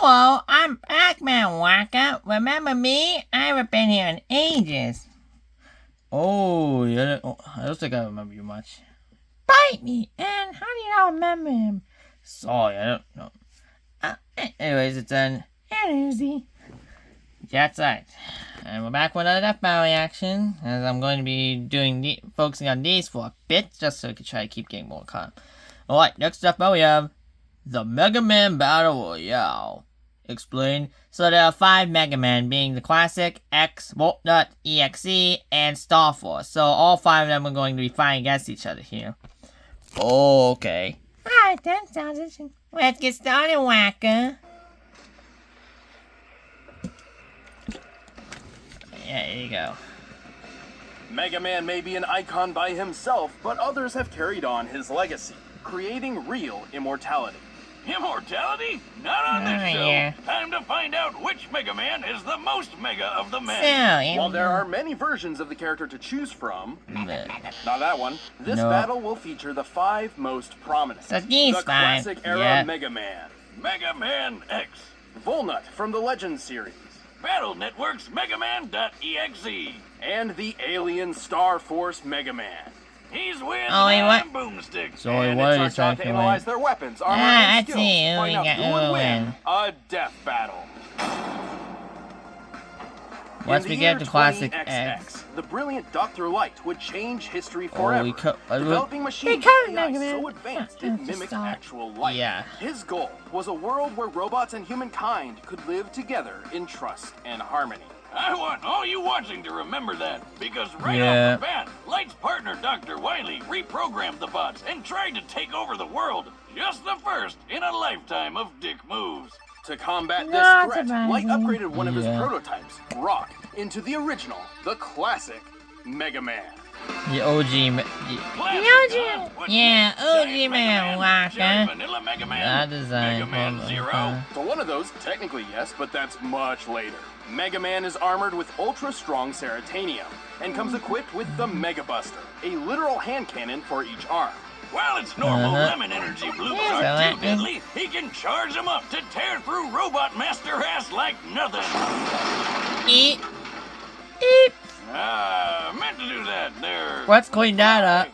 Hello, I'm Pac-Man Waka. Remember me? I haven't been here in ages. Oh, yeah. Oh, I don't think I remember you much. Bite me, and how do you not remember him? Sorry, I don't know. Anyways, it's an Uzi. That's right. And we're back with another Death Battle reaction. As I'm going to be doing focusing on these for a bit, just so we can try to keep getting more caught. Alright, next Death Battle we have the Mega Man Battle Royale. Explain. So there are 5 Mega Man, being the Classic, X, Walnut, EXE, and Star Force. So all 5 of them are going to be fighting against each other here. Oh, okay. Alright, that sounds interesting. Let's get started, Waka. Yeah, there you go. Mega Man may be an icon by himself, but others have carried on his legacy, creating real immortality. Immortality? Not on this show. Yeah. Time to find out which Mega Man is the most mega of the men. So, While there are many versions of the character to choose from, not that one, this No. battle will feature the 5 most prominent. So these the 5. classic era Yeah. Mega Man, Mega Man X. Volnut from the Legends series, Battle Network's Mega Man.exe. and the Alien Star Force Mega Man. He's with Oh, he what? Boomstick. So And what it's is our that? job to analyze their weapons, armor, Ah, and I skills. see. to Find We out got- who would who win win. a death battle. Once In we the get year the Classic 20XX, X. the brilliant Dr. Light would change history Oh, forever, we developing machines covered with AI Mega Man. so advanced Yeah, it just mimicked stop. actual life. Yeah. His goal was a world where robots and humankind could live together in trust and harmony. I want all you watching to remember that, because right Yeah. off the bat, Light's partner Dr. Wily reprogrammed the bots and tried to take over the world. Just the first in a lifetime of dick moves. To combat this Not threat, surprising. Light upgraded one of his Yeah. prototypes, Rock, into the original, the classic Mega Man. The OG. Classic, OG. huh? What Yeah, next? OG Giant Man, Waka. Giant Vanilla Mega Man? That design. Mega Man Zero? For one of those, technically yes, but that's much later. Mega Man is armored with ultra-strong Ceratanium, and comes equipped with the Mega Buster, a literal hand cannon for each arm. While it's normal Uh-huh. lemon energy bloops Yeah, so are that- too deadly, he can charge them up to tear through Robot Master ass like nothing. Eat. Eat. Meant to do that there. Let's clean that up.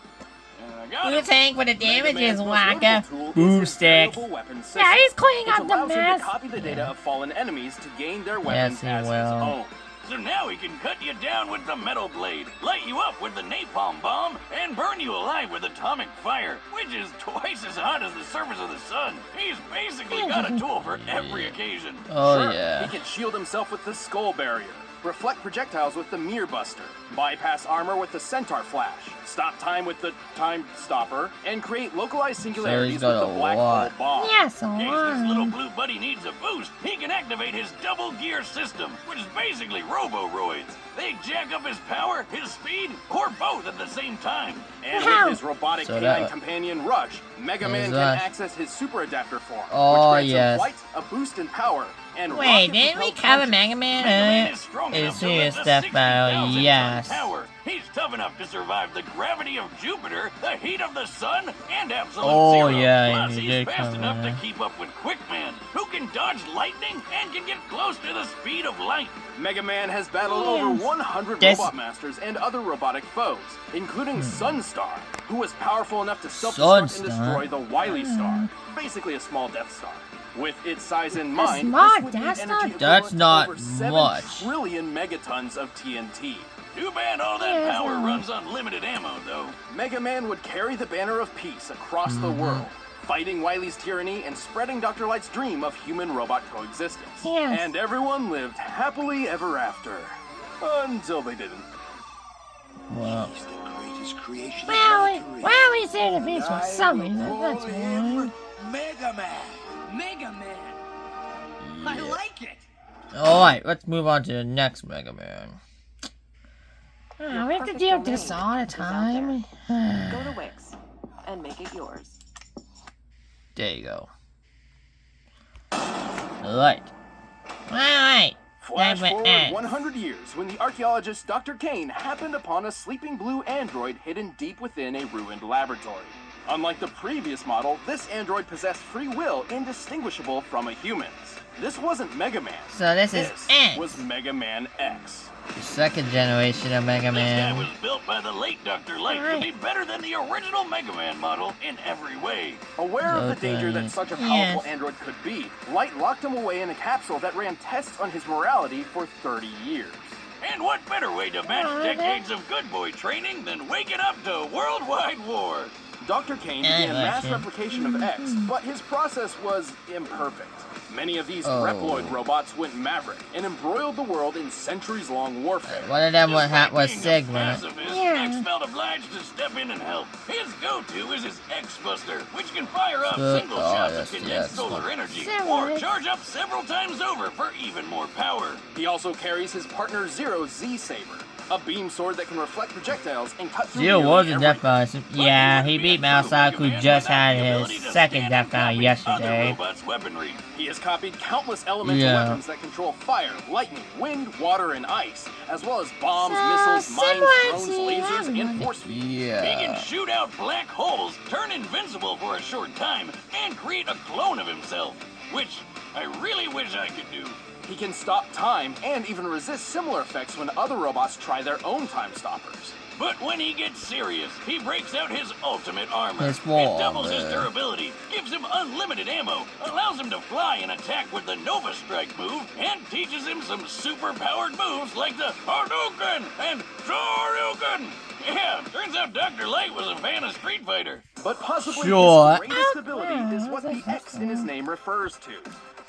Got You it. think what the damage Mega is, Man's most Waka? notable tool is Boom his stick. variable weapon system, Yeah, he's cleaning which up the allows him mess. to copy the data of fallen enemies to gain their weapons he as his will. own. So now he can cut you down with the metal blade, light you up with the napalm bomb, and burn you alive with atomic fire, which is twice as hot as the surface of the sun. He's basically got a tool for every occasion. Oh Sure, yeah. he can shield himself with the Skull Barrier, reflect projectiles with the Mirror Buster, bypass armor with the Centaur Flash, stop time with the Time Stopper, and create localized singularities got with the a Black lot. Hole Bomb. Yes, In case this little alright. blue buddy needs a boost, he can activate his double gear system, which is basically Roboroids. They jack up his power, his speed, or both at the same time. And Wow. with his robotic So canine that- companion Rush, Mega Man can Rush. access his super adapter form, Oh, which grants yes. him flight, a boost in power, and Wait, rocket didn't we propelled cover punches. Mega Mega Man Man? is strong It's enough to serious lift a death battle, 60,000 yes. ton tower. He's tough enough to survive the gravity of Jupiter, the heat of the sun, and absolute Oh, zero. yeah, Plus, you he's did fast cover enough to that. keep up with Quickman, who can dodge lightning and can get close to the speed of light. Mega Man has battled over 100 This- robot masters and other robotic foes, including Sunstar, who was powerful enough to self-destruct and Sunstar? destroy the Wily Star, basically a small Death Star. With its size in mind, small this would be Death Star? energy That's equivalent to not over 7 much. trillion megatons of TNT. Too bad all that Yeah, power so- runs on limited ammo, though. Mega Man would carry the banner of peace across the world, fighting Wily's tyranny and spreading Dr. Light's dream of human-robot coexistence. Yes. And everyone lived happily ever after. Until they didn't. Well, He's the greatest creation Well, we said the beast for some reason. That's why. Mega Man. Mega Man. I like it. alright, let's move on to the next Mega Man. Oh, we have to deal with this all the time. Go to Wix and make it yours. There you go. Alright. Alright. Flash That forward X. 100 years when the archaeologist Dr. Kane happened upon a sleeping blue android hidden deep within a ruined laboratory. Unlike the previous model, this android possessed free will indistinguishable from a human's. This wasn't Mega Man. So this is X. was Mega Man X. The second generation of Mega This guy Man. was built by the late Dr. Light to be better than the original Mega Man model in every way. Aware of the Okay. danger that such a powerful Yes. android could be, Light locked him away in a capsule that ran tests on his morality for 30 years. And what better way to match decades of good boy training than waking up to worldwide war? Dr. Kane I began mass gotcha. replication of X, but his process was imperfect. Many of these Oh. Reploid robots went maverick and embroiled the world in centuries-long warfare. One of them was Despite was being a Sigma. pacifist, Yeah. X felt obliged to step in and help. His go-to is his X-Buster, which can fire off Good. single Oh, shots yes, of condensed yes. solar energy, Several. or charge up several times over for even more power. He also carries his partner Zero's Z-Saber, a beam sword that can reflect projectiles and cut through Zero nearly was a everything. Death Boss. Yeah, he beat Malsak, who just had his second Death Boss yesterday. Weaponry. He has copied countless elemental Yeah. weapons that control fire, lightning, wind, water, and ice, as well as bombs, So missiles, mines, similar drones, to lasers, and everyone. force fields. He can shoot out black holes, turn invincible for a short time, and create a clone of himself, which I really wish I could do. He can stop time and even resist similar effects when other robots try their own time stoppers. But when he gets serious, he breaks out his ultimate armor. His It full doubles his armor. durability, gives him unlimited ammo, allows him to fly and attack with the Nova Strike move, and teaches him some super-powered moves like the Hadouken and Shoryuken. Yeah, turns out Dr. Light was a fan of Street Fighter. But possibly Sure. his greatest ability is what the X in his name refers to.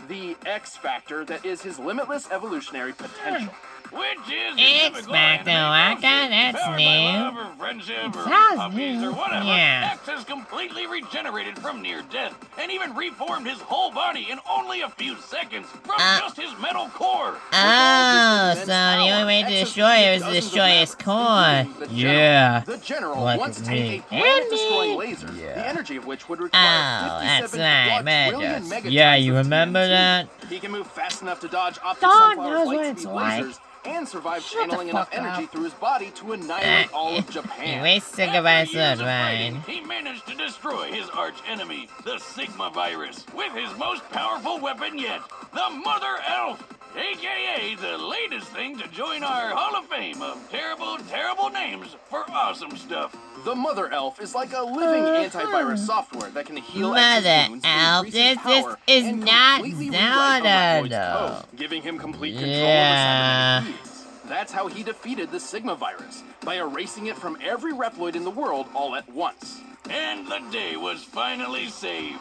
The X factor that is his limitless evolutionary potential. Which is X typical Factor, anime I bullshit. got that's Powered by new. love or friendship or Sounds puppies new. or whatever, Yeah. X has completely regenerated from near death and even reformed his whole body in only a few seconds from just his metal core. Oh, so the only way to destroy it is to destroy his core. Yeah. The General Like once me. tanked a planet-destroying laser, Yeah. the energy of which would Oh, require that's 57 right, quadrillion Magic. megatons Yeah, you of remember TNT. that? He can move fast enough to dodge optic God sunflower knows what light it's speed like. lasers and survive Shut the channeling enough fuck energy up. through his body to annihilate all of He Japan. wastes a After device years of of fighting, mine. he managed to destroy his arch enemy, the Sigma virus, with his most powerful weapon yet, the Mother Elf, aka the latest thing to join our Hall of Fame of terrible, terrible names for awesome stuff. The Mother Elf is like a living antivirus software that can heal X's Mother wounds, Elf, increase his this power, is and not completely rewrite Zelda, a Reploid's though. code, giving him complete control Yeah. over cybernetic beings. That's how he defeated the Sigma virus, by erasing it from every Reploid in the world all at once. And the day was finally saved.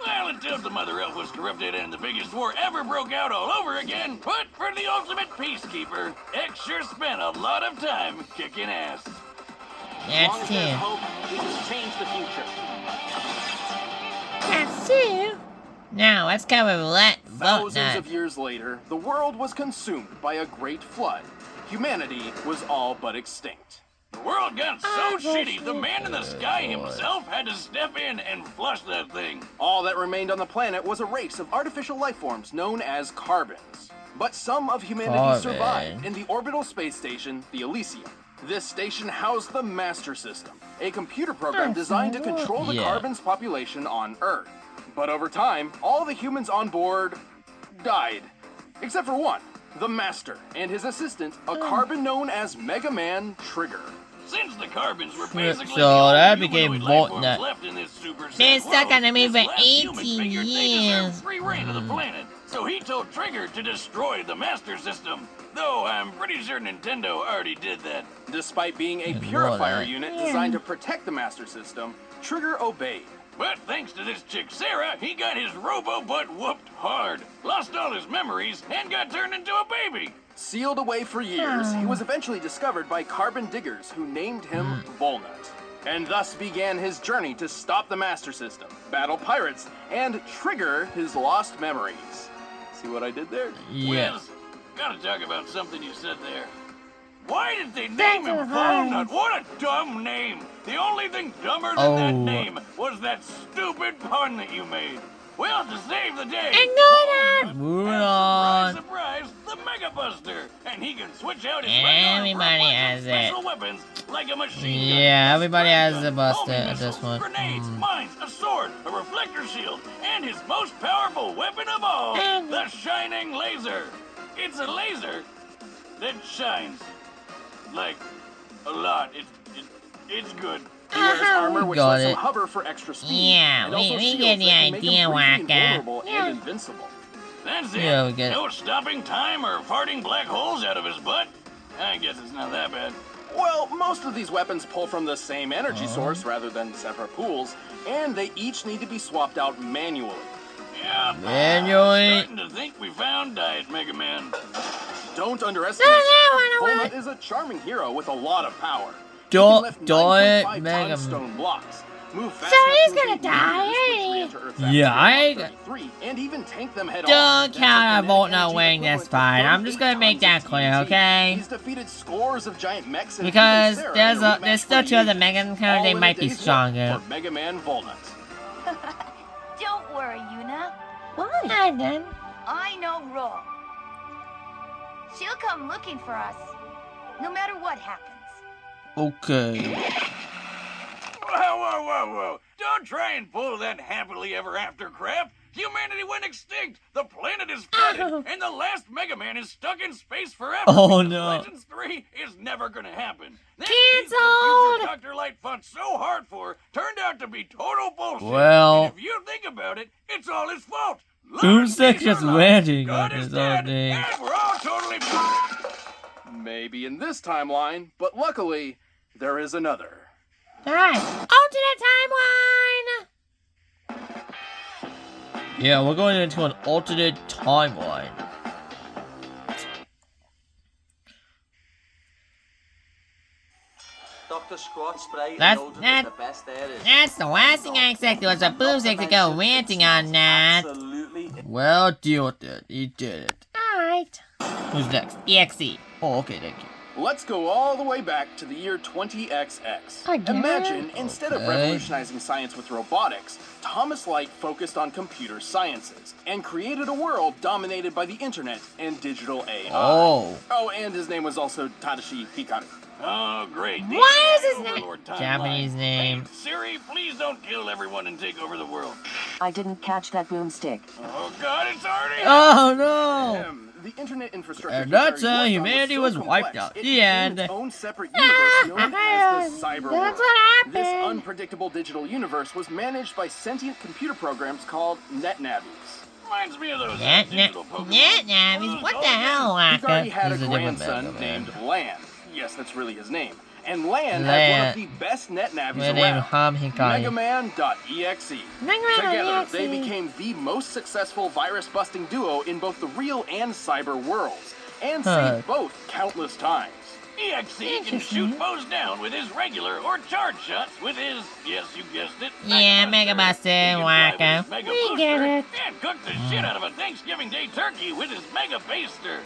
Well, until the Mother Elf was corrupted and the biggest war ever broke out all over again. But for the ultimate peacekeeper, X sure spent a lot of time kicking ass. That's true. hope, we can change the future. That's true. Now, let's cover roulette vote Thousands night. of years later, the world was consumed by a great flood. Humanity was all but extinct. The world got so Oh, shitty, the man in the sky himself had to step in and flush that thing. All that remained on the planet was a race of artificial life forms known as carbons. But some of humanity Carbon. survived in the orbital space station, the Elysium. This station housed the Master System, a computer program designed to control the Yeah. carbons population on Earth. But over time, all the humans on board died. Except for one, the Master, and his assistant, a carbon known as Mega Man Trigger. Since the carbons were basically So the only that became humanoid life Volt forms Nut. left in this super Been sad stuck world, on me this for last human 18 figured they years. deserved free reign of the planet. So he told Trigger to destroy the Master System. Though I'm pretty sure Nintendo already did that. Despite being a Good purifier lord. unit designed to protect the Master System, Trigger obeyed. But thanks to this chick Sarah, he got his robo-butt whooped hard, lost all his memories, and got turned into a baby. Sealed away for years, he was eventually discovered by carbon diggers who named him Volnut. And thus began his journey to stop the Master System, battle pirates, and trigger his lost memories. See what I did there? Yeah. Wiz, gotta talk about something you said there. Why did they name him Volnut? What a dumb name! The only thing dumber than that Oh. name was that stupid pun that you made. Well, to save the day, Ignore Volnut, Moving and on. surprise, surprise, the Mega and he can switch out his Everybody has it. special weapons like a machine gun. Yeah, everybody has spray a gun, buster homing at this missiles, one. Grenades, mines, a sword, a reflector shield, and his most powerful weapon of all, the shining laser. It's a laser that shines like a lot. It's good. He wears armor which Got lets him it. hover for extra speed. Yeah, and also we shields get the that can make him idea, breathe Waka. invulnerable and invincible. That's it. Yeah, we get it. No stopping time or farting black holes out of his butt. I guess it's not that bad. Well, most of these weapons pull from the same energy source rather than separate pools, and they each need to be swapped out manually. Yeah, Manually. starting to think we found Diet Mega Man. Don't underestimate him. Volnut is a charming hero with a lot of power. He can Don't lift do it, 9.5 Mega ton Man. stone blocks, move fast So enough he's to gonna evade die, meteors which ain't he? re-enter Earth's Yeah, atmosphere I- at 33, and even tank them head on. Don't That's count a on kinetic Volt not energy winning this equivalent to fight. I'm just 38 gonna make tons that of clear, TNT. okay? He's defeated scores of giant mechs and Because even Sarah there's in a rematch there's for still the two of the ages. Mega All they in a might be day's work stronger. For Mega Man Volnut. Don't worry, Yuna. What? Hi, then. I know Ro. She'll come looking for us, no matter what happens. Okay. Whoa. Don't try and pull that happily ever after crap. Humanity went extinct, the planet is flooded, and the last Mega Man is stuck in space forever. Oh, because no. Legends 3 is never gonna happen. That Cancelled! piece of Dr. Light fought so hard for turned out to be total bullshit. Well- And if you think about it, it's all his fault. Doomsday Peace just or love. ranting God on is his dead, own thing. and we're all totally... Maybe in this timeline, but luckily, there is another. Alright, alternate timeline! Yeah, we're going into an alternate timeline. Dr. Squat spray That's- knows that- the best there is. That's the last thing I expected was a boomstick to go ranting on that. Absolutely. Well, deal with it. He did it. Alright. Who's next? EXE. Oh, okay, thank you. Let's go all the way back to the year 20XX. Again? Imagine, instead of Okay. revolutionizing science with robotics, Thomas Light focused on computer sciences and created a world dominated by the internet and digital AI. Oh. Oh, and his name was also Tadashi Hikaru. Oh, great. Why is his name- Overlord timeline. Japanese name. Hey, Siri, please don't kill everyone and take over the world. I didn't catch that boomstick. Oh, God, it's already... Oh no! The internet infrastructure And he that's carried how worked on humanity so was complex, wiped out. it The became end. its own separate universe known as the cyber That's world. what happened. This unpredictable digital universe was managed by sentient computer programs called netnavies. Reminds me of those What digital Pokemon. the hell, Hikari Waka? had a He's a different grandson Mega Man. named Lan. Yes, that's really his name. And Lan had one Lan. of the best netnavies My name around. Ham Hikari. Megaman.exe. Together, they became the most successful virus-busting duo in both the real and cyber worlds, and saved both countless times. EXE can shoot foes down with his regular or charge shots with his, yes, you guessed it, Yeah, Mega Buster, He can fly with Waka. his Mega We get Booster it. And cook the shit out of a Thanksgiving Day turkey with his Mega Baster.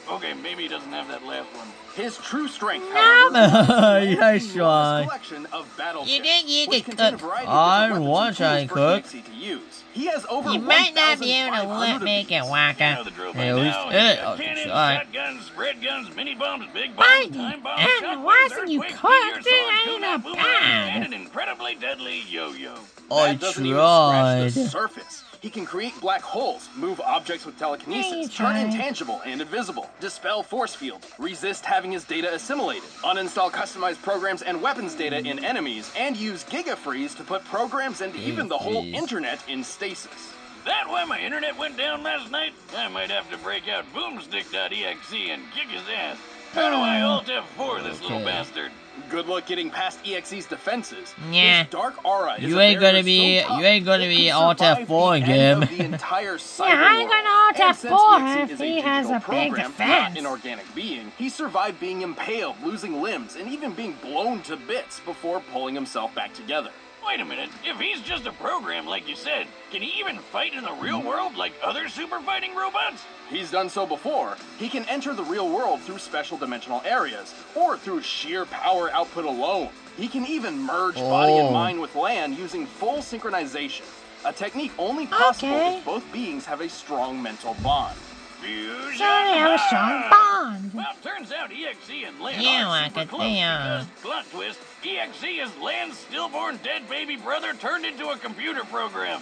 Okay, maybe he doesn't have that last one. His true strength, No. however, is Yeah, his Sean. collection of battleships, You think you which could contain a cook? variety of I different weapons want and try tools to for cook. EXE to use. He has over You might not be able to 1,500 make of it, these. You Waka. know the drill by Yeah, we- now. yeah, You got okay, cannons, sorry. shotguns, spread guns, mini bombs, big Why? bombs, time bombs, And shockwaves, wasn't you earthquakes, cooked? meteor It swords, ain't tuna, a boomerangs, bad. and an incredibly deadly yo-yo. I That doesn't even scratch the tried. surface. He can create black holes, move objects with Yeah, telekinesis, you turn tried. intangible and invisible, dispel force fields, resist having his data assimilated, uninstall customized programs and weapons data in enemies, and use Gigafreeze to put programs and even the whole Gigafreeze. internet in stasis. That why my internet went down last night? I might have to break out boomstick.exe and kick his ass. How do I Alt F4 this little Okay. bastard? Good luck getting past EXE's defenses. Yeah. His dark aura is You a ain't gonna barrier be- so tough, you ain't gonna it be could Alt survive F4 the him. end of the entire cyber Yeah, I ain't world. gonna Alt And since F4 EXE if is he has digital a big program, not defense. an organic being, he survived being impaled, losing limbs, and even being blown to bits before pulling himself back together. Wait a minute, if he's just a program like you said, can he even fight in the real world like other super fighting robots? He's done so before. He can enter the real world through special dimensional areas, or through sheer power output alone. He can even merge body and Oh. mind with land using full synchronization, a technique only possible Okay. if both beings have a strong mental bond. Fusion So they have a strong High! bond. Well, turns out EXE and Lan Yeah, are like super it, close they are. because, plot twist, EXE is Lan's stillborn dead baby brother turned into a computer program.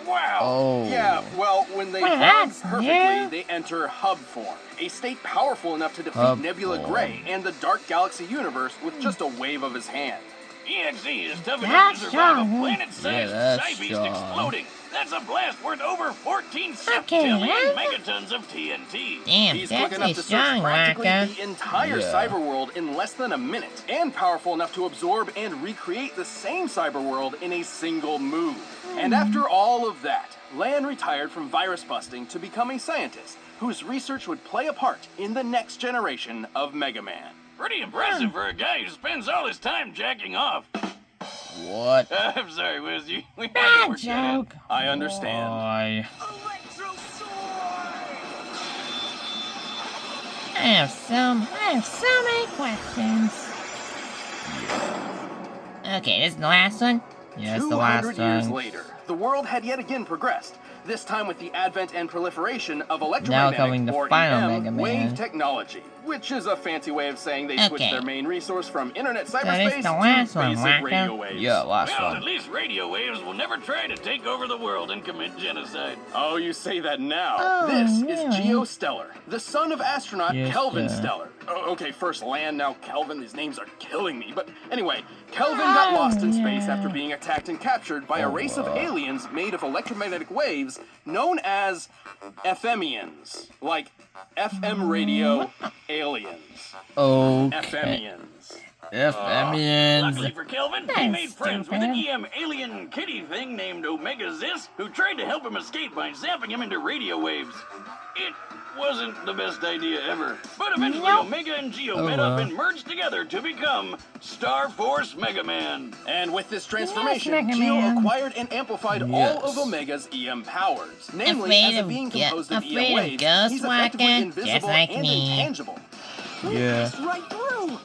Wow! Oh. Yeah, well, when they Well, bond that's perfectly, new. they enter hub form, a state powerful enough to defeat Hub Nebula form. Gray and the Dark Galaxy universe with just a wave of his hand. EXE is tough enough That's to survive a strong. planet-sized Yeah, that's side beast strong. exploding. That's a blast worth over 14 Okay, septillion well. megatons of TNT. Damn, He's quick that's enough a to search strong practically Waka. the entire Yeah. cyberworld in less than a minute, and powerful enough to absorb and recreate the same cyberworld in a single move. And after all of that, Lan retired from virus busting to become a scientist whose research would play a part in the next generation of Mega Man. Pretty impressive for a guy who spends all his time jacking off. What? I'm sorry, Wiz. We had to Bad work that in. joke. I understand. Why? Electro Sword! I have so many questions. Okay, this is the last one? Yeah, it's the last 200 years one. later, the world had yet again progressed, this time with the advent and proliferation of Now electromagnetic coming the or final EM Mega Man. wave technology, which is a fancy way of saying they switched Okay. their main resource from internet So this cyberspace is the last to one, basic Wacko. radio waves. Yeah, last Well, at one. least radio waves will never try to take over the world and commit genocide. Oh, you say that now. Oh, This really? is Geostellar, the son of astronaut Yes, Kelvin sir. Stellar. Oh, okay, first Lan, now Kelvin. These names are killing me. But anyway, Kelvin got lost in space yeah. after being attacked and captured by a race of aliens made of electromagnetic waves known as FMians. Like FM radio aliens. Okay. FMians. Luckily FMians. for Kelvin, he That's made friends with an stupid. EM alien kitty thing named Omega Zis, who tried to help him escape by zapping him into radio waves. It wasn't the best idea ever, but eventually Nope. Omega and Geo Oh, met up well. and merged together to become Star Force Mega Man. And with this transformation, Mega Geo Man. acquired and amplified all Yes. of Omega's EM powers. Namely, Afraid as a of being go- composed of afraid EM of waves, ghosts, he's effectively Waka? invisible Just like and me. intangible. Yeah. Right through!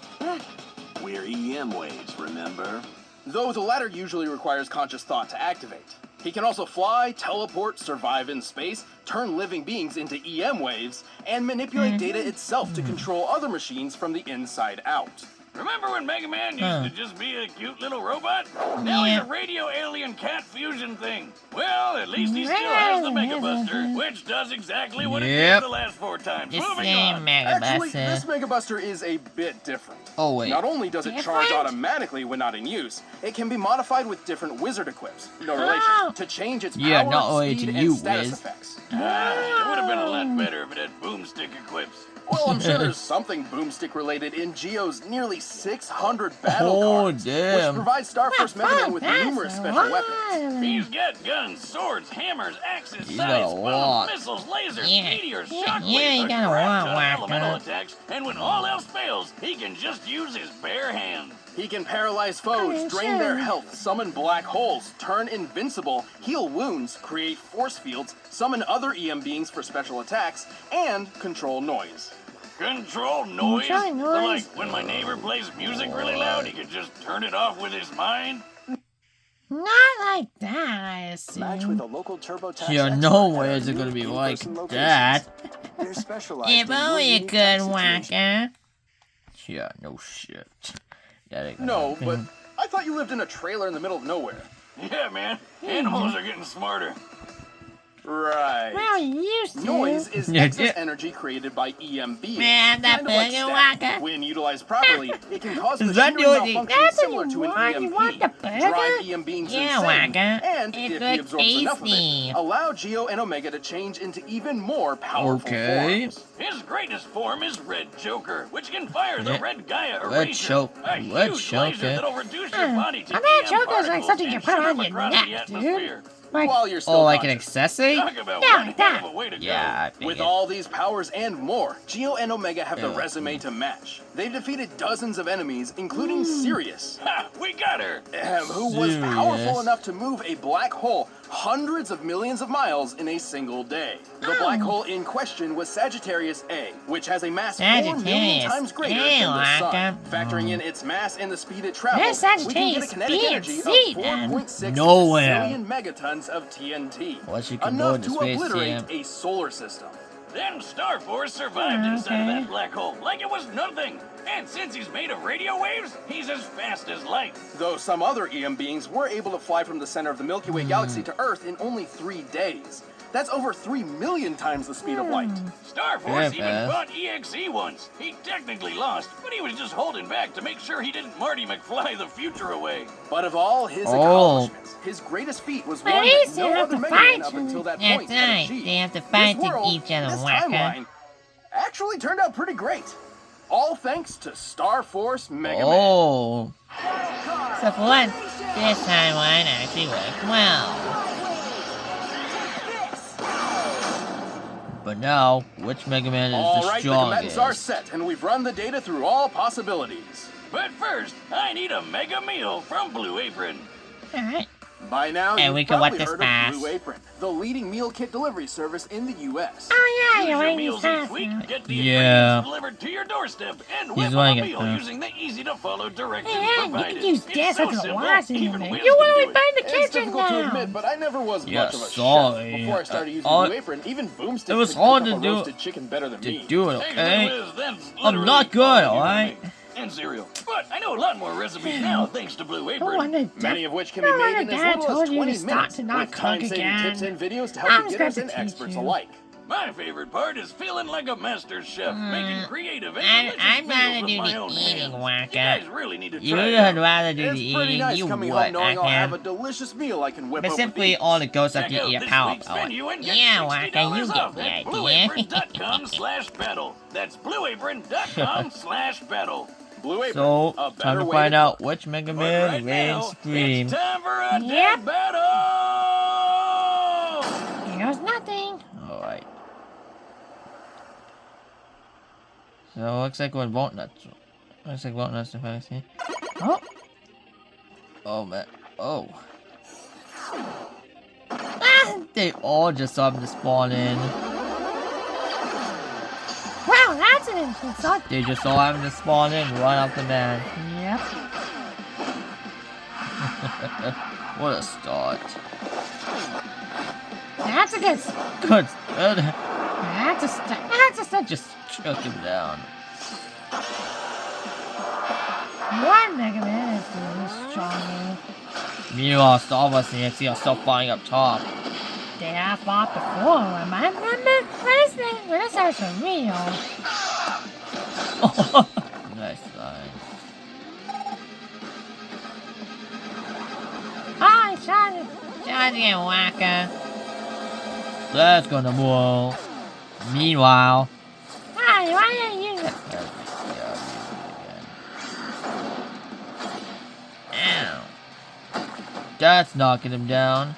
We're EM waves, remember? Though the latter usually requires conscious thought to activate. He can also fly, teleport, survive in space, turn living beings into EM waves, and manipulate data itself to control other machines from the inside out. Remember when Mega Man used to just be a cute little robot? Now he's Yeah. a radio alien cat fusion thing. Well, at least he still has the Mega Buster, which does exactly what it Yep. did the last 4 times. The Moving same on. Mega Actually, Buster. this Mega Buster is a bit different. Oh, wait. Not only does it charge Different? automatically when not in use, it can be modified with different wizard equips, no relation, Oh. to change its Yeah, power, not only speed, to and you, status Wiz. effects. It would have been a lot better if it had boomstick equips. Well, I'm sure there's something boomstick related in Geo's nearly 600 battle Oh, cards, damn. which provides Star Force Mega Man with That's numerous a special lot. weapons. He's got guns, swords, hammers, axes, He's got scythes, a bombs, lot. missiles, lasers, Yeah. meteors, Yeah, shockwaves, yeah, he a got a crap lot, ton of Wacko. elemental attacks, and when all else fails, he can just use his bare hand. He can paralyze foes, Oh, drain their sure. health, summon black holes, turn invincible, heal wounds, create force fields, summon other EM beings for special attacks, and control noise. Control noise? Control noise. Like when my neighbor plays music really loud, he can just turn it off with his mind? Not like that, I assume. Match with a local TurboTax Yeah, expert no at way our is it gonna be unique like in-person that. locations. They're specialized If in your only a unique good tax situation. Waka. Yeah, no shit. That ain't No, gonna but happen. I thought you lived in a trailer in the middle of nowhere. Yeah, man. Animals are getting smarter. Right. Well, you used to. Noise is Yeah, excess yeah. energy created by EM beings. Man, that Kind of like burger static. Waka. When utilized properly, it can cause Is that machinery noisy? malfunction That's what similar you to an want? EMP, You want the burger? drive EM beings Yeah, insane, Waka. and It if he looks absorbs enough of tasty. it, allow Geo and Omega to change into even more powerful Okay. forms. His greatest form is Red Joker, which can fire the Yeah. Red Gaia Red Eraser, Choke- a Red huge Choker. laser that'll reduce your body to I bet EM Choker's like particles something you and put shoot on them your across neck, the dude. atmosphere. Like, While you're still Oh, like an conscious. accessory? Talk about Yeah, one like hell that. of a way to Yeah, I With figured. all these powers and more, Geo and Omega have the Yeah. resume to match. They've defeated dozens of enemies, including Sirius, go. Ha! We got her! who was powerful Sirius. enough to move a black hole hundreds of millions of miles in a single day. The black hole in question was Sagittarius A, which has a mass 4 million Sagittarius times greater A, than the sun. Waka. Factoring in its mass and the speed it travels, Where's we can get a Sagittarius kinetic B energy and of C, then? 4.6 Nowhere. zillion megatons of TNT. What you can go Enough into to space, obliterate yeah. a solar system. Then Star Force survived inside of that black hole like it was nothing. And since he's made of radio waves, he's as fast as light. Though some other EM beings were able to fly from the center of the Milky Way galaxy to Earth in only 3 days. That's over 3 million times the speed of light. Star Force even fought EXE once. He technically lost, but he was just holding back to make sure he didn't Marty McFly the future away. But of all his accomplishments, his greatest feat was one that no other Mega Man up until that point had achieved. They have to fight This world, each other, this Waka. timeline, actually turned out pretty great. All thanks to Star Force Mega Man. Oh. So for once, this timeline actually worked well. But now, which Mega Man is All the right, the combatants strongest? are set, and we've run the data through all possibilities. But first, I need a mega meal from Blue Apron. Alright. By now, And you've we can watch probably this heard fast. of Blue Apron, the leading meal kit delivery service in the U.S. Oh yeah, Use you're your right, meals fast each week, now. get the Yeah. ingredients delivered to your doorstep, and He's whip up a running it meal fast. using the easy-to-follow directions Yeah, you provided. can use It's gas so into the simple, washing even machine. Wiz You can want do to it. burn the It's kitchen difficult to down. admit, but I never was Yeah, much of a sorry. chef. Before I started using all- Blue Apron, even Boomstick it was could cook hard up to a do- roasted chicken better than me. To do it, Hey, okay? Wiz, that's I'm literally not good, all you alright? make. And cereal. But I know a lot more recipes now thanks to Blue No Apron. wonder Many of which can be No made wonder in as Dad little told as you to 20 start minutes, to not with cook time-saving again. tips and videos to help I'm beginners supposed and to teach experts you. alike. My favorite part is feeling like a master chef, making creative and I'm delicious rather meals do with my the own eating, hands. Waka. You guys really need to You try it would out. rather do the It's pretty eating. nice You coming would, home knowing I'll have a Waka. delicious meal I can whip But up simply with all it goes up Check to out your this power week's point. menu and get Yeah, Waka, $60 you get off the at idea. blueapron.com/battle. That's blueapron.com/battle. Blue Apron, So, a better time to way find to out cook. which Mega But Man right reigns now, supreme. it's time for a Yep. dead battle! Here goes nothing. Alright. So, it looks like we're Walnuts. Looks like Walnuts if I see. Oh, Oh, man. Oh. ah, They all just started to spawn in. wow, that's an interesting start. They just all having to spawn in right off the bat. Yep. What a start. That's a good. Good. That's a start. That's a start. Just chuck him down. One Mega Man is really strong. Meanwhile, Star Wars and EXE are still flying up top. They have fought before. Am I remember? What is that? What is that for real? Nice line. Oh, I shot it. Shot it, Waka. That's gonna move. Meanwhile, Hi, why are you? ow. That's knocking him down.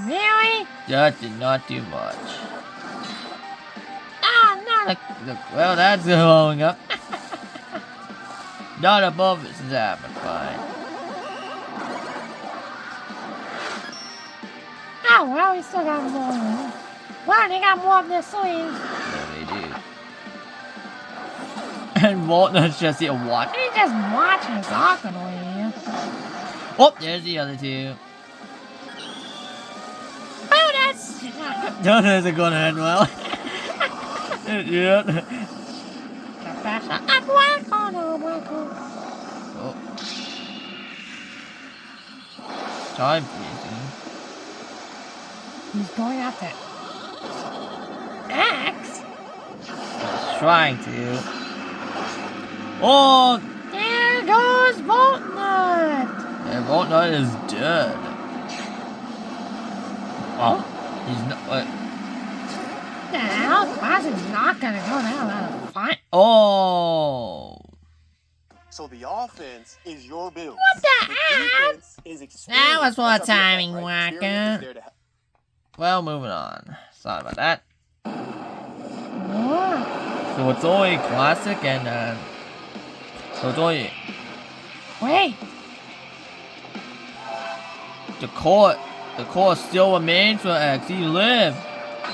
Really? That did not do much. Oh, no. Look, well, that's blowing up. Not above its zap, but fine. Oh, well, we still got more. Well, they got more of their sleeves. Yeah, they do. And Waltnut's just here watching. They just watching us awkwardly. Oh, there's the other two. Oh, that's. That isn't gonna end well. Yeah. I'm black. Oh, no, black. Oh. Time freezing. He's going after X. He's trying to. Oh! There goes Voltnut. And Waltnut is dead. Oh, he's not. What? The hell? Bowser's not gonna go down without a fight. Oh! So the offense is your build. What the The heck? defense is experience. That was poor That's how we timing, have that, right? Waka. Experience is there to help. Well, moving on. Sorry about that. What? So it's only classic and so it's only Wait. the core still remains for X. He lived.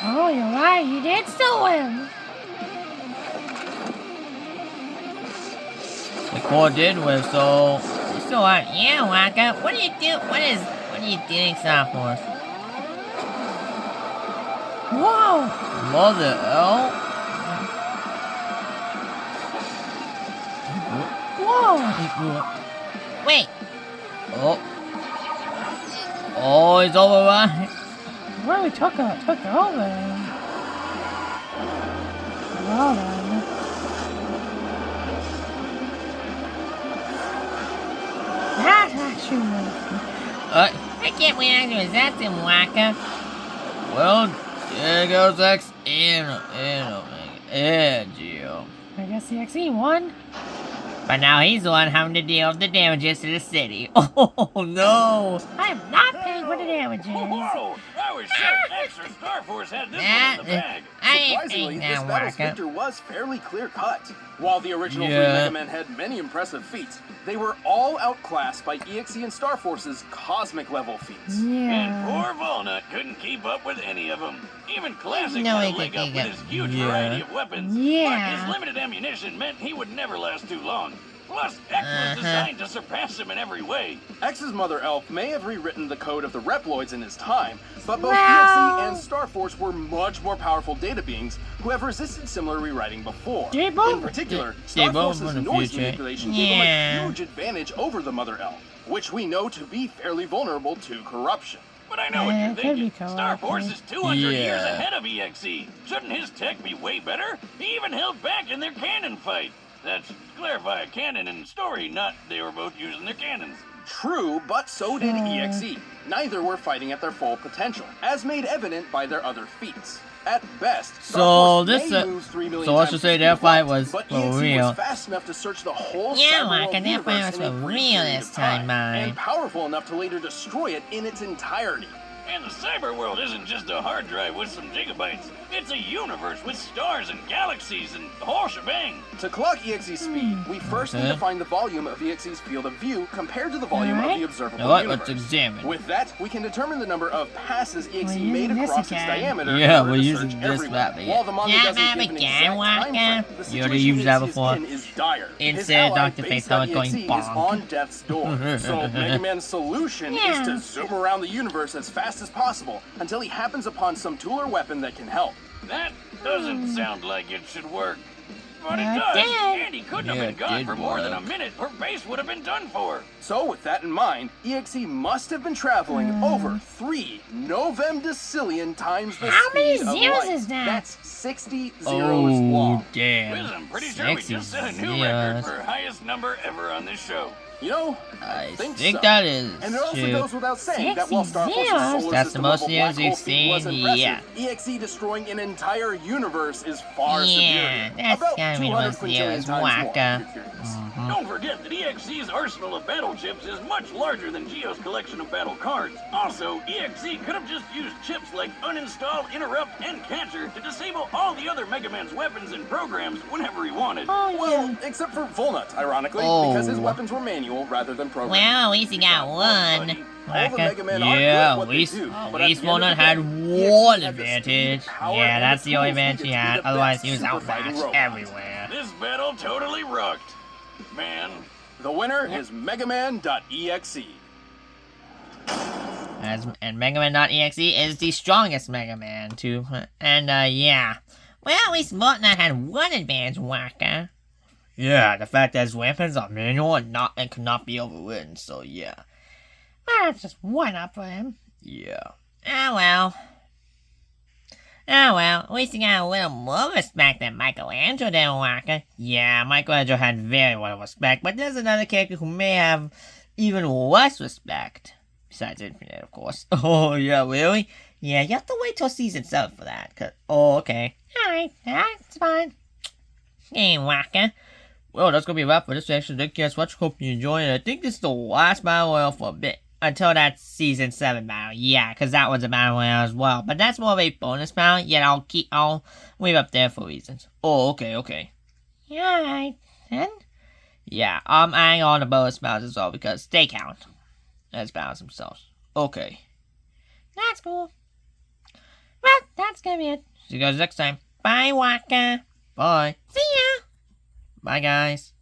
Oh, you're right. You did still win. The core did live, so You still are. Yeah, Waka. What are you doing? What are you doing, Star Force? Whoa! Mother L. Whoa! Wait, Oh. Oh, he's overrun. where we took over? Well then. That actually. I can't wait to resist him, Waka. Well, there goes X and Geo. I guess the XE won. But now he's the one having to deal with the damages to the city. Oh no! I'm not paying for the damages. Whoa! I was sure X or Star Force had this one in the bag. I ain't Surprisingly, paying this that, battle's Waka. victor was fairly clear-cut. While the original three Yeah. Mega Men had many impressive feats, they were all outclassed by EXE and Star Force's cosmic-level feats. And Yeah. poor Volnut couldn't keep up with any of them. Even Classic No, had he a leg could up keep with up. his huge Yeah. variety of weapons. Yeah. But his limited ammunition meant he would never last too long. Plus, X was designed to surpass him in every way. X's Mother Elf may have rewritten the code of the Reploids in his time, but both Well- EXE and Star Force were much more powerful data beings who have resisted similar rewriting before. They both- In particular, they Star both Force's in the noise future. manipulation gave him Yeah. a huge advantage over the Mother Elf, which we know to be fairly vulnerable to corruption. But I know what Yeah, you're it could be thinking. Star Force corrupted. is 200 years Yeah. ahead of EXE. Shouldn't his tech be way better? He even held back in their cannon fight. That's to clarify, canon and story, not they were both using their cannons. True, but so did Sure. EXE. Neither were fighting at their full potential, as made evident by their other feats. At best, Star So Force this, may move 3 million so let's times just say the their speed of fight light, was but for EXE real. was fast enough to search the whole Yeah, cyberworld Waka, that universe fight was in a for brief real period this of time, and mate. powerful enough to later destroy it in its entirety. And the cyber world isn't just a hard drive with some gigabytes. It's a universe with stars and galaxies and the whole shebang. To clock EXE's speed, we first need to find the volume of EXE's field of view compared to the volume of the observable Alright, universe. let's examine. With that, we can determine the number of passes EXE We're made using this across its again. diameter. Yeah, in order we're to using search this everywhere. map again. While the manga Yeah, doesn't map give an again, exact time Waka. frame, the You already situation used that EXE is before. in is dire. His Instead, ally, Dr. based Fate's on going EXE, is bonk. on death's door. So Mega Man's solution is Yeah. to zoom around the universe as fast as possible until he happens upon some tool or weapon that can help. That doesn't sound like it should work. But it It does. did. And he couldn't Yeah, have it been gone did for more than a work. minute. Her base would have been done for. So, with that in mind, EXE must have been traveling over 3 novemdecillion times the How many speed of zeros light. is that? That's 60 zeros Oh, long. Wiz, damn. I'm pretty sure we Sexy just set a new zeros. record for highest number ever on this show. You know, I think think so. that is And it also true. goes without saying that while Star 60 Force's zeros. solar That's the system most level zeros black hole you've feat was seen, impressive, yeah. EXE destroying an entire universe is far Yeah, superior. that's About gotta be the 200 most quintillion zeros, times more, Waka. if you're curious. Don't forget that EXE's arsenal of battle chips is much larger than Geo's collection of battle cards. Also, EXE could have just used chips like uninstall, interrupt, and cancel to disable all the other Mega Man's weapons and programs whenever he wanted. Oh, Well, yeah. except for Volnut, ironically, Oh. because his weapons were manual rather than programmed. Well, at least he got one. All the Waka. Mega Men are good Yeah, at what at least, they do, at but at least the end of Walnut the had day, one EXE had the speed, advantage. power, Yeah, and that's the only tools advantage he needed to be had. the Otherwise, best he was super fighting outmatched robot. everywhere. This battle totally rocked. Man, The winner is MegaMan.exe. And Mega Man.exe is the strongest Mega Man, too. And, yeah. Well, at least Voltnut had one advantage, Waka. Yeah, the fact that his weapons are manual and cannot be overridden, so yeah. Well, that's just one up for him. Yeah. Oh well. Oh well, at least he got a little more respect than Michelangelo did, Waka. Yeah, Michelangelo had very little respect, but there's another character who may have even less respect. Besides Infinite, of course. Oh, yeah, really? Yeah, you have to wait till season 7 for that. Oh, okay. Alright, that's fine. Hey, Waka. Well, that's gonna be a wrap for this section. Thank you guys so much. Hope you enjoyed it. I think this is the last Battle Royale for a bit. Until that season 7 battle. Yeah, because that was a Battle Royale as well. But that's more of a bonus battle. Yet I'll leave up there for reasons. Oh, okay. Alright, then. Yeah, I'm adding all the bonus battles as well because they count as battles themselves. Okay. That's cool. Well, that's gonna be it. See you guys next time. Bye, Waka. Bye. See ya. Bye, guys.